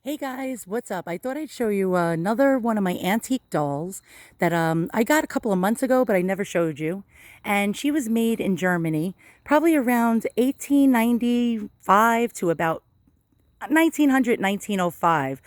Hey guys, what's up? I thought I'd show you another one of my antique dolls that I got a couple of months ago, but I never showed you. And she was made in Germany, probably around 1895 to about 1900, 1905.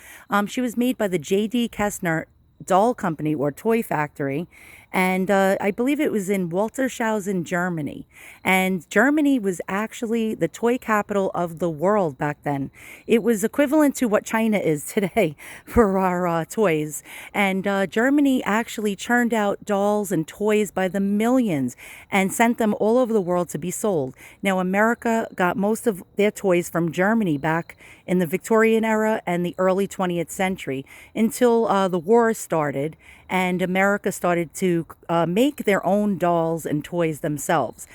She was made by the J.D. Kestner doll company or toy factory. And I believe it was in Waltershausen, Germany. And Germany was actually the toy capital of the world back then. It was equivalent to what China is today for our toys. And Germany actually churned out dolls and toys by the millions and sent them all over the world to be sold. Now, America got most of their toys from Germany back in the Victorian era and the early 20th century until the war started and America started to make their own dolls and toys themselves.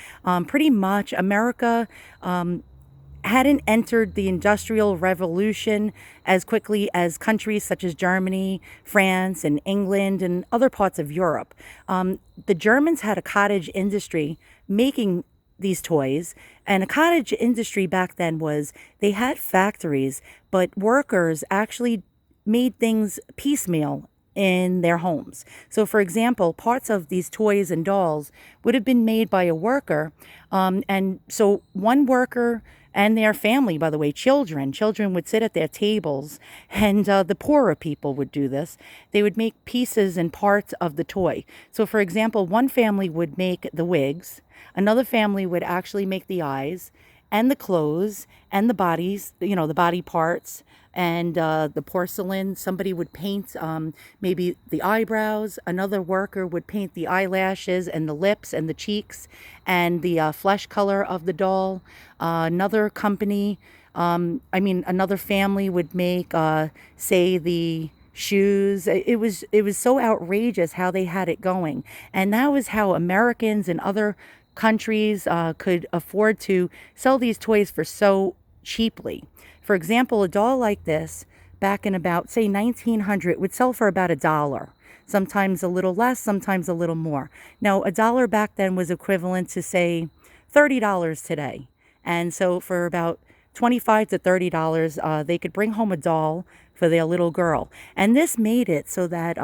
Pretty much, America hadn't entered the Industrial Revolution as quickly as countries such as Germany, France, and England, and other parts of Europe. The Germans had a cottage industry making these toys, and a cottage industry back then was they had factories, but workers actually made things piecemeal in their homes. So, for example, parts of these toys and dolls would have been made by a worker. And so, one worker and their family, by the way, children would sit at their tables, and the poorer people would do this. They would make pieces and parts of the toy. So, for example, one family would make the wigs, another family would actually make the eyes and the clothes and the bodies, the body parts and the porcelain. Somebody would paint maybe the eyebrows. Another worker would paint the eyelashes and the lips and the cheeks and the flesh color of the doll. Another company, another family would make, say, the shoes. It was so outrageous how they had it going, and that was how Americans and other countries could afford to sell these toys for so cheaply. For example, a doll like this back in about, say, 1900 would sell for about $1. Sometimes a little less, sometimes a little more. Now, $1 back then was equivalent to, say, $30 today. And so for about $25 to $30, they could bring home a doll for their little girl. And this made it so that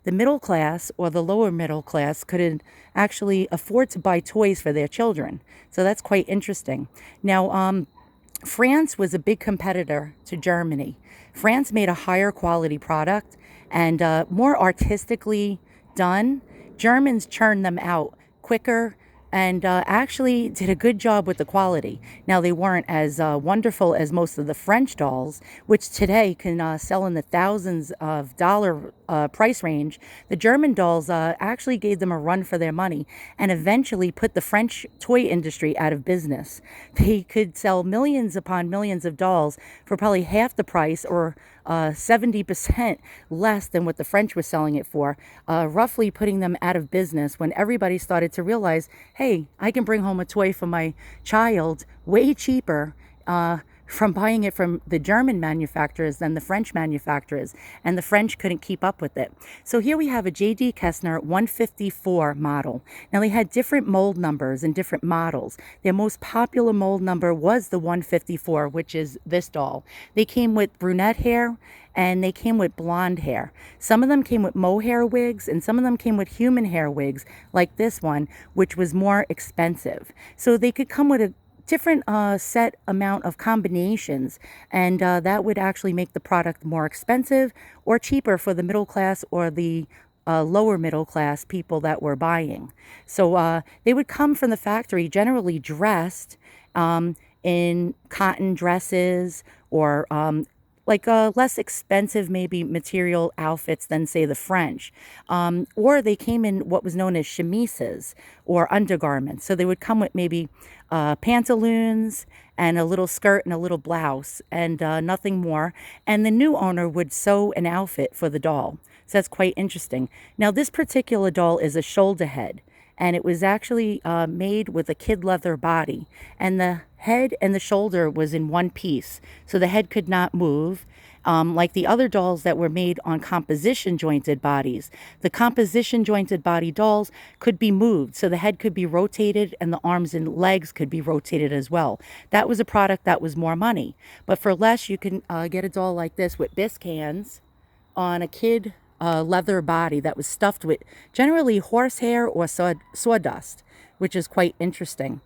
the middle class or the lower middle class could actually afford to buy toys for their children. So that's quite interesting. Now, France was a big competitor to Germany. France made a higher quality product and more artistically done. Germans churned them out quicker and actually did a good job with the quality. Now, they weren't as wonderful as most of the French dolls, which today can sell in the thousands of dollar price range. The German dolls actually gave them a run for their money and eventually put the French toy industry out of business. They could sell millions upon millions of dolls for probably half the price or 70% less than what the French were selling it for, roughly putting them out of business when everybody started to realize, hey, I can bring home a toy for my child way cheaper from buying it from the German manufacturers than the French manufacturers, and the French couldn't keep up with it. So here we have a J.D. Kestner 154 model. Now, they had different mold numbers and different models. Their most popular mold number was the 154, which is this doll. They came with brunette hair and they came with blonde hair. Some of them came with mohair wigs and some of them came with human hair wigs like this one, which was more expensive. So they could come with a different set amount of combinations, and that would actually make the product more expensive or cheaper for the middle class or the lower middle class people that were buying. So they would come from the factory generally dressed in cotton dresses or like less expensive maybe material outfits than, say, the French. Or they came in what was known as chemises or undergarments. So they would come with maybe pantaloons and a little skirt and a little blouse and nothing more. And the new owner would sew an outfit for the doll. So that's quite interesting. Now, this particular doll is a shoulder head, and it was actually made with a kid leather body, and the head and the shoulder was in one piece, so the head could not move. like the other dolls that were made on composition jointed bodies. The composition jointed body dolls could be moved, so the head could be rotated and the arms and legs could be rotated as well. That was a product that was more money. But for less, you can get a doll like this with Bisque hands on a kid leather body that was stuffed with generally horsehair or sawdust, which is quite interesting.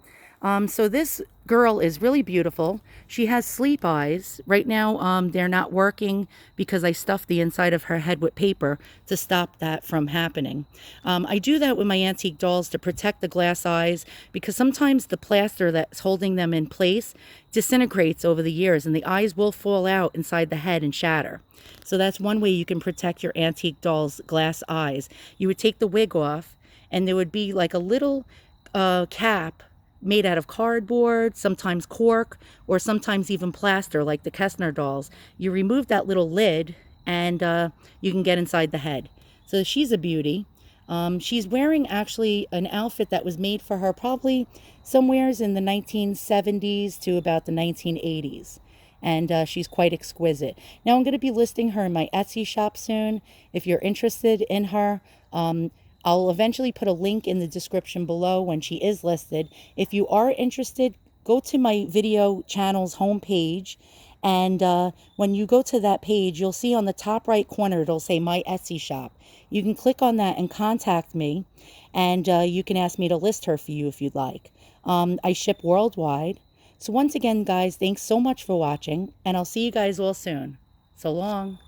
So this girl is really beautiful. She has sleep eyes. Right now, they're not working because I stuffed the inside of her head with paper to stop that from happening. I do that with my antique dolls to protect the glass eyes because sometimes the plaster that's holding them in place disintegrates over the years and the eyes will fall out inside the head and shatter. So that's one way you can protect your antique doll's glass eyes. You would take the wig off and there would be like a little cap made out of cardboard, sometimes cork, or sometimes even plaster like the Kestner dolls. You remove that little lid and you can get inside the head. So she's a beauty. She's wearing actually an outfit that was made for her probably somewheres in the 1970s to about the 1980s. And she's quite exquisite. Now I'm going to be listing her in my Etsy shop soon. If you're interested in her, I'll eventually put a link in the description below when she is listed. If you are interested, go to my video channel's homepage. And when you go to that page, you'll see on the top right corner, it'll say My Etsy Shop. You can click on that and contact me. And you can ask me to list her for you if you'd like. I ship worldwide. So once again, guys, thanks so much for watching. And I'll see you guys all soon. So long.